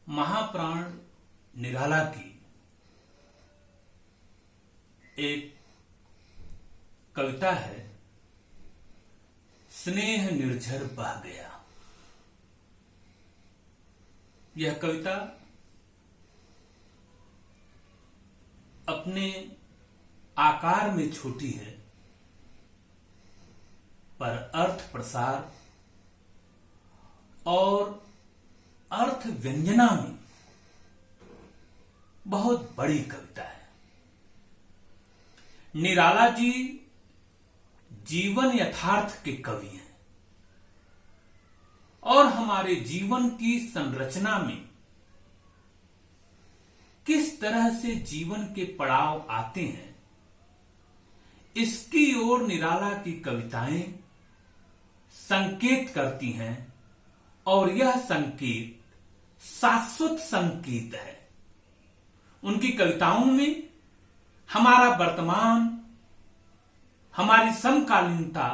महाप्राण निराला की एक कविता है, स्नेह निर्झर बह गया। यह कविता अपने आकार में छोटी है, पर अर्थ प्रसार और अर्थ व्यंजना में बहुत बड़ी कविता है। निराला जी जीवन यथार्थ के कवि हैं और हमारे जीवन की संरचना में किस तरह से जीवन के पड़ाव आते हैं, इसकी ओर निराला की कविताएं संकेत करती हैं और यह संकेत शाश्वत संकेत है। उनकी कविताओं में हमारा वर्तमान, हमारी समकालीनता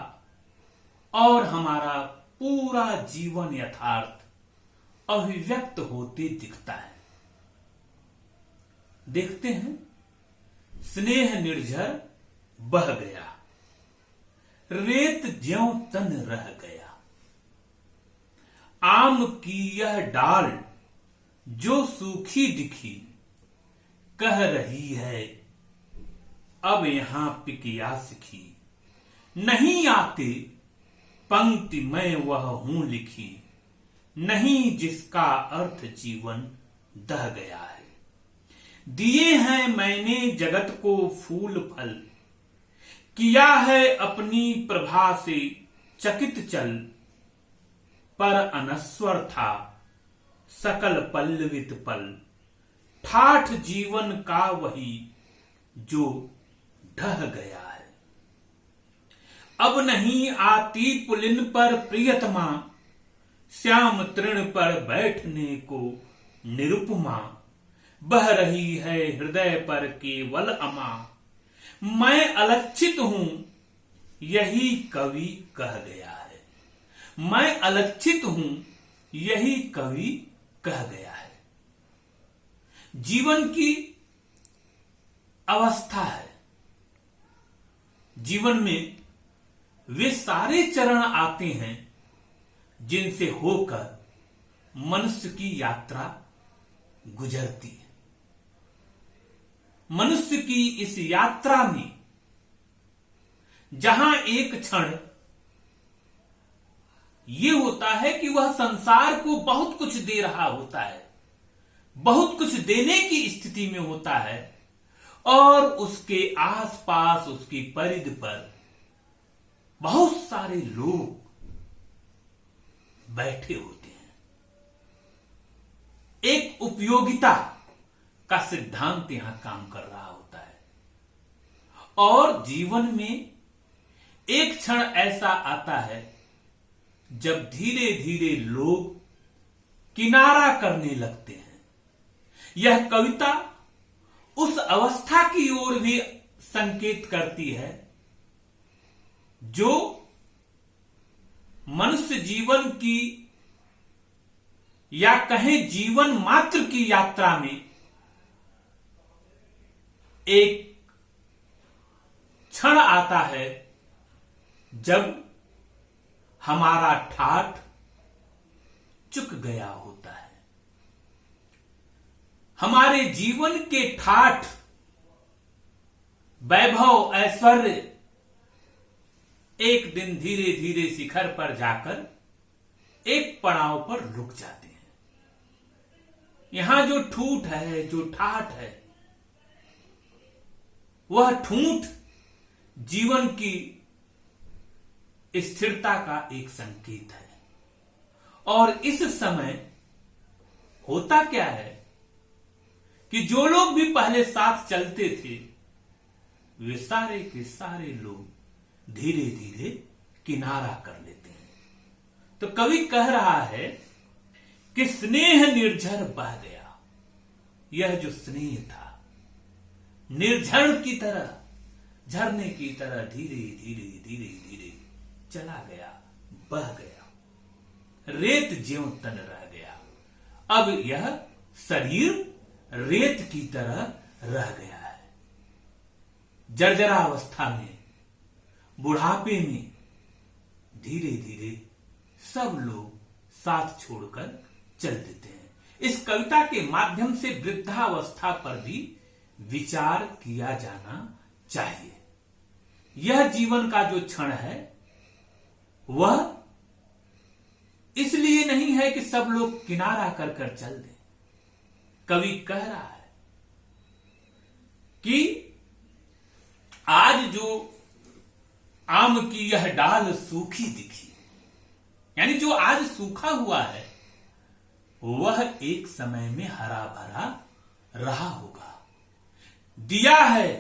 और हमारा पूरा जीवन यथार्थ अभिव्यक्त होते दिखता है। देखते हैं, स्नेह निर्झर बह गया, रेत ज्यों तन रह गया। आम की यह डाल जो सूखी दिखी, कह रही है अब यहां पिकिया सिखी। नहीं आते पंक्ति में वह हूं लिखी, नहीं जिसका अर्थ जीवन दह गया है। दिए हैं मैंने जगत को फूल फल, किया है अपनी प्रभा से चकित चल। पर अनस्वर था सकल पल्लवित पल, ठाठ जीवन का वही जो ढह गया है। अब नहीं आती पुलिन पर प्रियतमा, श्याम तृण पर बैठने को निरुपमा। बह रही है हृदय पर केवल अमा, मैं अलक्षित हूं यही कवि कह गया है। मैं अलक्षित हूं यही कवि कह गया है। जीवन की अवस्था है। जीवन में वे सारे चरण आते हैं जिनसे होकर मनुष्य की यात्रा गुजरती है। मनुष्य की इस यात्रा में जहां एक क्षण ये होता है कि वह संसार को बहुत कुछ दे रहा होता है, बहुत कुछ देने की स्थिति में होता है, और उसके आसपास उसकी परिधि पर बहुत सारे लोग बैठे होते हैं। एक उपयोगिता का सिद्धांत यहां काम कर रहा होता है और जीवन में एक क्षण ऐसा आता है जब धीरे धीरे लोग किनारा करने लगते हैं। यह कविता उस अवस्था की ओर भी संकेत करती है जो मनुष्य जीवन की या कहें जीवन मात्र की यात्रा में एक क्षण आता है जब हमारा ठाठ चुक गया होता है। हमारे जीवन के ठाठ, वैभव, ऐश्वर्य एक दिन धीरे धीरे शिखर पर जाकर एक पड़ाव पर रुक जाते हैं। यहां जो ठूठ है, जो ठाठ है, वह ठूठ जीवन की स्थिरता का एक संकेत है। और इस समय होता क्या है कि जो लोग भी पहले साथ चलते थे, वे सारे के सारे लोग धीरे धीरे किनारा कर लेते हैं। तो कवि कह रहा है कि स्नेह निर्झर बह गया। यह जो स्नेह था, निर्झर की तरह, झरने की तरह धीरे धीरे धीरे धीरे चला गया, बह गया। रेत ज्यों तन रह गया। अब यह शरीर रेत की तरह रह गया है। जर्जरा अवस्था में, बुढ़ापे में धीरे धीरे सब लोग साथ छोड़कर चल देते हैं। इस कविता के माध्यम से वृद्धावस्था पर भी विचार किया जाना चाहिए। यह जीवन का जो क्षण है वह इसलिए नहीं है कि सब लोग किनारा कर कर चल दें। कवि कह रहा है कि आज जो आम की यह डाल सूखी दिखी, यानी जो आज सूखा हुआ है वह एक समय में हरा भरा रहा होगा। दिया है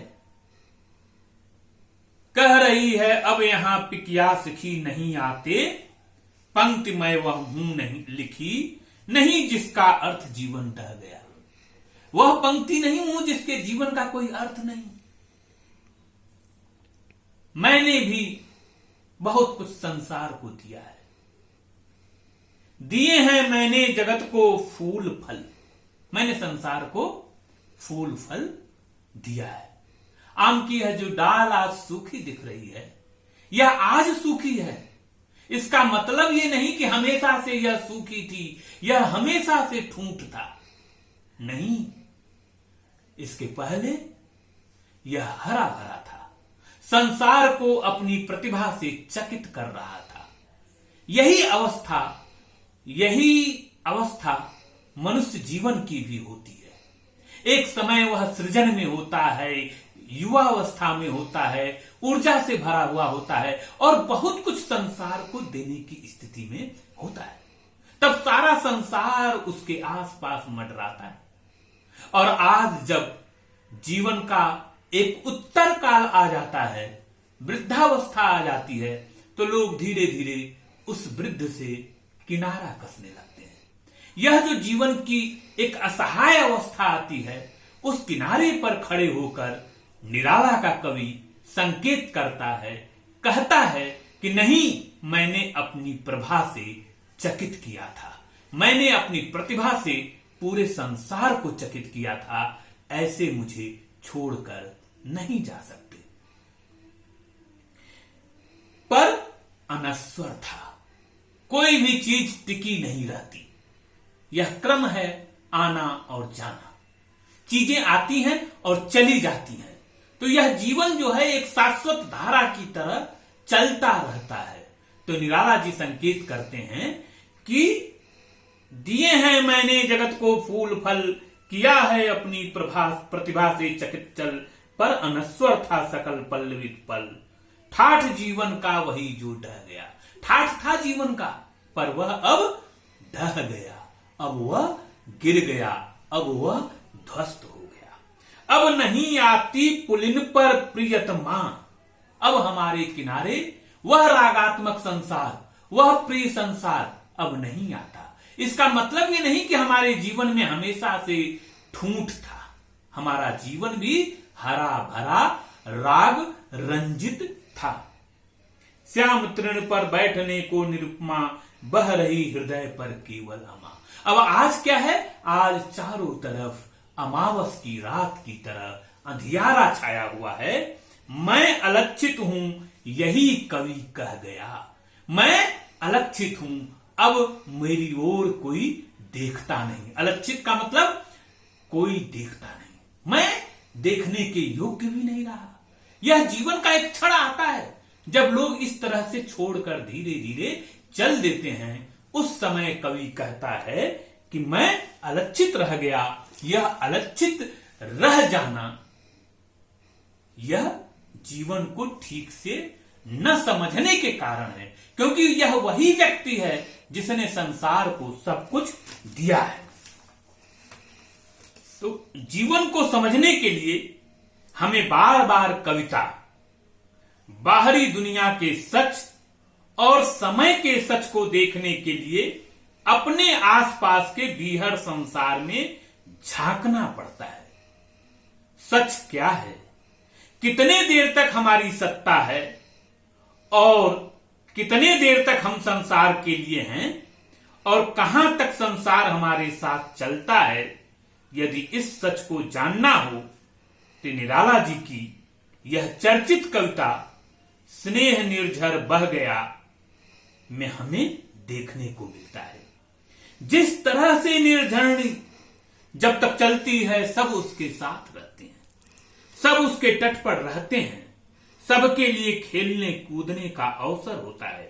कह रही है अब यहां पिकिया सखी नहीं आते, पंक्ति मैं वह हूं नहीं लिखी, नहीं जिसका अर्थ जीवन ढह गया। वह पंक्ति नहीं हूं जिसके जीवन का कोई अर्थ नहीं। मैंने भी बहुत कुछ संसार को दिया है, दिए हैं मैंने जगत को फूल फल। मैंने संसार को फूल फल दिया है। आम की यह जो डाल आज सूखी दिख रही है, यह आज सूखी है। इसका मतलब यह नहीं कि हमेशा से यह सूखी थी, यह हमेशा से ठूंठ था। नहीं, इसके पहले यह हरा भरा था, संसार को अपनी प्रतिभा से चकित कर रहा था। यही अवस्था मनुष्य जीवन की भी होती है। एक समय वह सृजन में होता है, युवावस्था में होता है, ऊर्जा से भरा हुआ होता है और बहुत कुछ संसार को देने की स्थिति में होता है। तब सारा संसार उसके आसपास मंडराता है। और आज जब जीवन का एक उत्तर काल आ जाता है, वृद्धावस्था आ जाती है, तो लोग धीरे धीरे उस वृद्ध से किनारा कसने लगते हैं। यह जो जीवन की एक असहाय अवस्था आती है, उस किनारे पर खड़े होकर निराला का कवि संकेत करता है, कहता है कि नहीं, मैंने अपनी प्रभा से चकित किया था, मैंने अपनी प्रतिभा से पूरे संसार को चकित किया था, ऐसे मुझे छोड़कर नहीं जा सकते। पर अनस्वर था, कोई भी चीज टिकी नहीं रहती। यह क्रम है आना और जाना, चीजें आती हैं और चली जाती हैं। तो यह जीवन जो है एक शाश्वत धारा की तरह चलता रहता है। तो निराला जी संकेत करते हैं कि दिए हैं मैंने जगत को फूल फल, किया है अपनी प्रतिभा से चकित चल, पर अनस्वर था सकल पल्लवित पल। ठाठ जीवन का वही जो ढह गया। ठाठ था जीवन का, पर वह अब ढह गया, अब वह गिर गया, अब वह ध्वस्त हो गया। अब नहीं आती पुलिन पर प्रियतमा। अब हमारे किनारे वह रागात्मक संसार, वह प्रिय संसार अब नहीं आता। इसका मतलब ये नहीं कि हमारे जीवन में हमेशा से ठूंठ था। हमारा जीवन भी हरा भरा राग रंजित था। श्याम तृण पर बैठने को निरुपमा, बह रही हृदय पर केवल अमा। अब आज क्या है? आज चारों तरफ अमावस की रात की तरह अंधियारा छाया हुआ है। मैं अलक्षित हूं, यही कवि कह गया। मैं अलक्षित हूं, अब मेरी ओर कोई देखता नहीं। अलक्षित का मतलब कोई देखता नहीं, मैं देखने के योग्य भी नहीं रहा। यह जीवन का एक क्षण आता है जब लोग इस तरह से छोड़कर धीरे धीरे चल देते हैं। उस समय कवि कहता है कि मैं अलक्षित रह गया। यह अलक्षित रह जाना, यह जीवन को ठीक से न समझने के कारण है, क्योंकि यह वही व्यक्ति है जिसने संसार को सब कुछ दिया है। तो जीवन को समझने के लिए हमें बार बार कविता, बाहरी दुनिया के सच और समय के सच को देखने के लिए अपने आसपास के बीहड़ संसार में झांकना पड़ता है। सच क्या है, कितने देर तक हमारी सत्ता है और कितने देर तक हम संसार के लिए हैं और कहां तक संसार हमारे साथ चलता है, यदि इस सच को जानना हो तो निराला जी की यह चर्चित कविता स्नेह निर्झर बह गया में हमें देखने को मिलता है। जिस तरह से निर्झरणी जब तक चलती है सब उसके साथ रहते हैं, सब उसके तट पर रहते हैं, सबके लिए खेलने कूदने का अवसर होता है।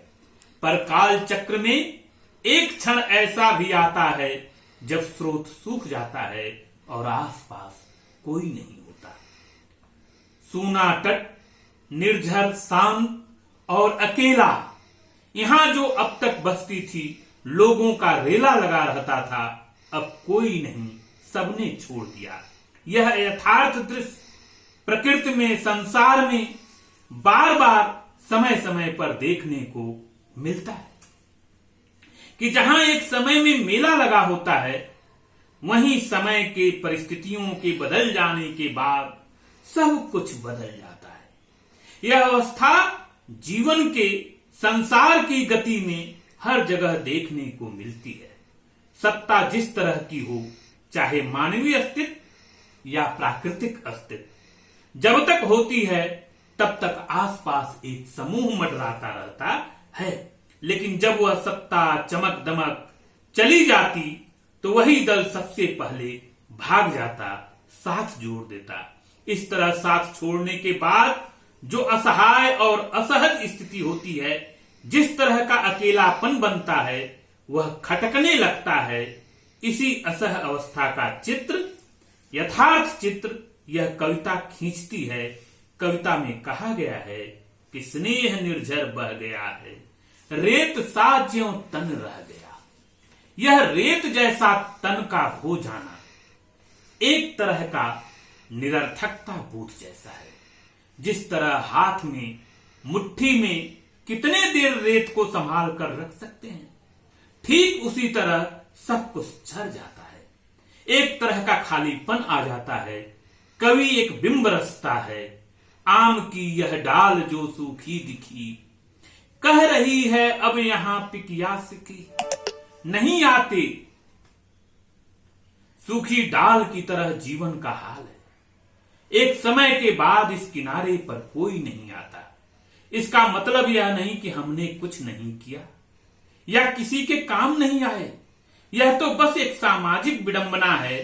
पर काल चक्र में एक क्षण ऐसा भी आता है जब स्रोत सूख जाता है और आसपास कोई नहीं होता। सूना तट, निर्झर, शांत और अकेला, यहां जो अब तक बस्ती थी, लोगों का रेला लगा रहता था, अब कोई नहीं, सबने छोड़ दिया। यह यथार्थ दृश्य प्रकृति में, संसार में बार बार समय समय पर देखने को मिलता है कि जहां एक समय में मेला लगा होता है, वहीं समय के परिस्थितियों के बदल जाने के बाद सब कुछ बदल जाता है। यह अवस्था जीवन के, संसार की गति में हर जगह देखने को मिलती है। सत्ता जिस तरह की हो, चाहे मानवीय अस्तित्व या प्राकृतिक अस्तित्व, जब तक होती है तब तक आसपास एक समूह मंडराता रहता है, लेकिन जब वह सत्ता चमक दमक चली जाती तो वही दल सबसे पहले भाग जाता, साथ जोड़ देता। इस तरह साथ छोड़ने के बाद जो असहाय और असहज स्थिति होती है, जिस तरह का अकेलापन बनता है, वह खटकने लगता है। इसी असह अवस्था का चित्र, यथार्थ चित्र, यह कविता खींचती है। कविता में कहा गया है कि स्नेह निर्झर बह गया है, रेत सा ज्यों तन रह गया। यह रेत जैसा तन का हो जाना एक तरह का निरर्थकता बोध जैसा है। जिस तरह हाथ में, मुट्ठी में कितने देर रेत को संभाल कर रख सकते हैं, ठीक उसी तरह सब कुछ झड़ जाता है। एक तरह का खालीपन आ जाता है। कवि एक बिंब रचता है। आम की यह डाल जो सूखी दिखी, कह रही है अब यहां पिकिया सिकी। नहीं आते, सूखी डाल की तरह जीवन का हाल है। एक समय के बाद इस किनारे पर कोई नहीं आता। इसका मतलब यह नहीं कि हमने कुछ नहीं किया या किसी के काम नहीं आए। यह तो बस एक सामाजिक विडंबना है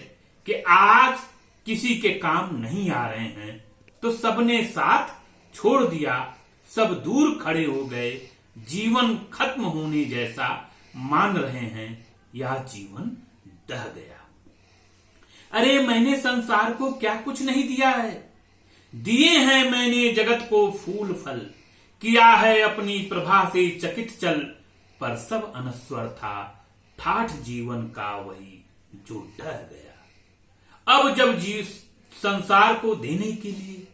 कि आज किसी के काम नहीं आ रहे हैं तो सबने साथ छोड़ दिया, सब दूर खड़े हो गए, जीवन खत्म होने जैसा मान रहे हैं या जीवन दह गया। अरे मैंने संसार को क्या कुछ नहीं दिया है। दिए हैं मैंने जगत को फूल फल, किया है अपनी प्रभा से चकित चल, पर सब अनस्वर था ठाठ जीवन का वही जो डह गया। अब जब संसार को देने के लिए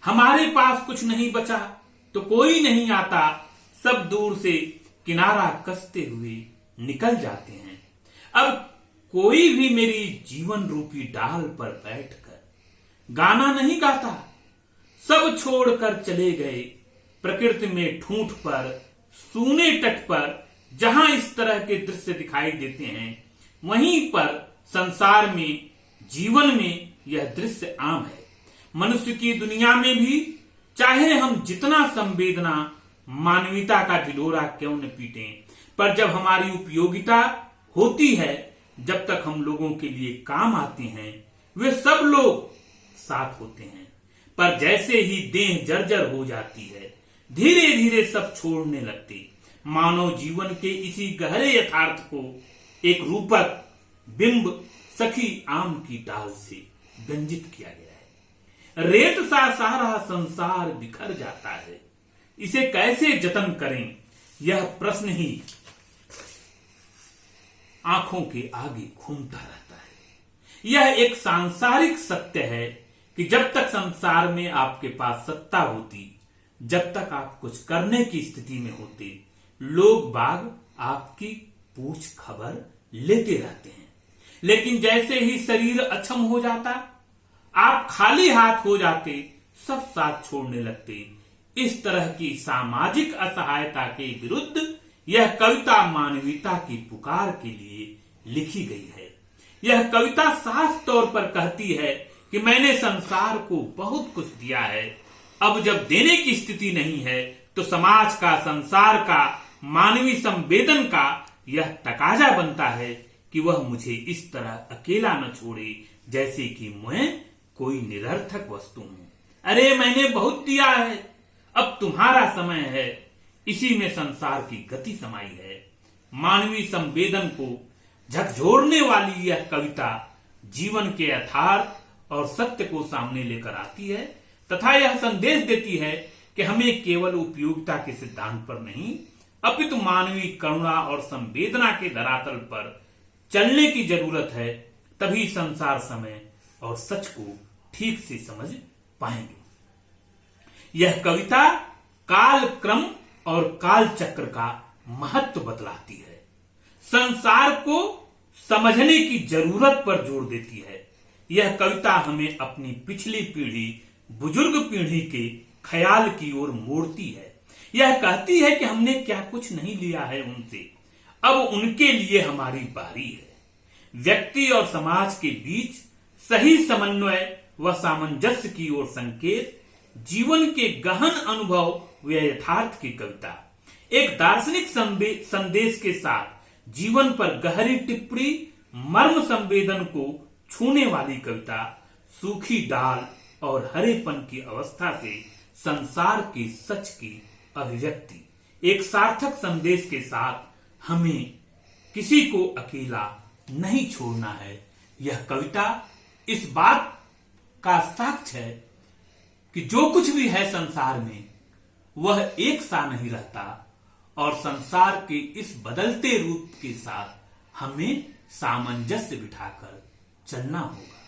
हमारे पास कुछ नहीं बचा तो कोई नहीं आता, सब दूर से किनारा कसते हुए निकल जाते हैं। अब कोई भी मेरी जीवन रूपी डाल पर बैठकर गाना नहीं गाता। सब छोड़कर चले गए प्रकृति में ठूंठ पर, सूने तट पर, जहां इस तरह के दृश्य दिखाई देते हैं, वहीं पर संसार में, जीवन में यह दृश्य आम है। मनुष्य की दुनिया में भी चाहे हम जितना संवेदना, मानवीयता का ढिढोरा क्यों न पीटें, पर जब हमारी उपयोगिता होती है, जब तक हम लोगों के लिए काम आते हैं, वे सब लोग साथ होते हैं। पर जैसे ही देह जर्जर हो जाती है, धीरे धीरे सब छोड़ने लगते। मानव जीवन के इसी गहरे यथार्थ को एक रूपक बिंब सखी आम की डाल से व्यंजित किया गया है। रेत सा सारा संसार बिखर जाता है, इसे कैसे जतन करें, यह प्रश्न ही आंखों के आगे घूमता रहता है। यह एक सांसारिक सत्य है कि जब तक संसार में आपके पास सत्ता होती, जब तक आप कुछ करने की स्थिति में होते, लोग बाग आपकी पूछ खबर लेते रहते हैं। लेकिन जैसे ही शरीर अक्षम हो जाता, आप खाली हाथ हो जाते, सब साथ छोड़ने लगते। इस तरह की सामाजिक असहायता के विरुद्ध यह कविता मानवीयता की पुकार के लिए लिखी गई है। यह कविता साफ तौर पर कहती है कि मैंने संसार को बहुत कुछ दिया है, अब जब देने की स्थिति नहीं है तो समाज का, संसार का, मानवीय संवेदन का यह तकाजा बनता है कि वह मुझे इस तरह अकेला न छोड़े जैसे कि मैं कोई निरर्थक वस्तु हूं। अरे मैंने बहुत दिया है, अब तुम्हारा समय है। इसी में संसार की गति समाई है। मानवीय संवेदन को झकझोरने वाली यह कविता जीवन के यथार्थ और सत्य को सामने लेकर आती है तथा यह संदेश देती है कि हमें केवल उपयोगिता के सिद्धांत पर नहीं अपितु मानवीय करुणा और संवेदना के धरातल पर चलने की जरूरत है, तभी संसार समय और सच को ठीक से समझ पाएंगे। यह कविता काल क्रम और काल चक्र का महत्व बतलाती है, संसार को समझने की जरूरत पर जोर देती है। यह कविता हमें अपनी पिछली पीढ़ी, बुजुर्ग पीढ़ी के ख्याल की ओर मोड़ती है। यह कहती है कि हमने क्या कुछ नहीं लिया है उनसे, अब उनके लिए हमारी बारी है। व्यक्ति और समाज के बीच सही समन्वय व सामंजस्य की ओर संकेत, जीवन के गहन अनुभव व यथार्थ की कविता, एक दार्शनिक संदेश के साथ जीवन पर गहरी टिप्पणी, मर्म संवेदन को छूने वाली कविता, सूखी डाल और हरेपन की अवस्था से संसार के सच की अभिव्यक्ति, एक सार्थक संदेश के साथ हमें किसी को अकेला नहीं छोड़ना है। यह कविता इस बात का साक्ष्य है कि जो कुछ भी है संसार में वह एक सा नहीं रहता और संसार के इस बदलते रूप के साथ हमें सामंजस्य बिठाकर चलना होगा।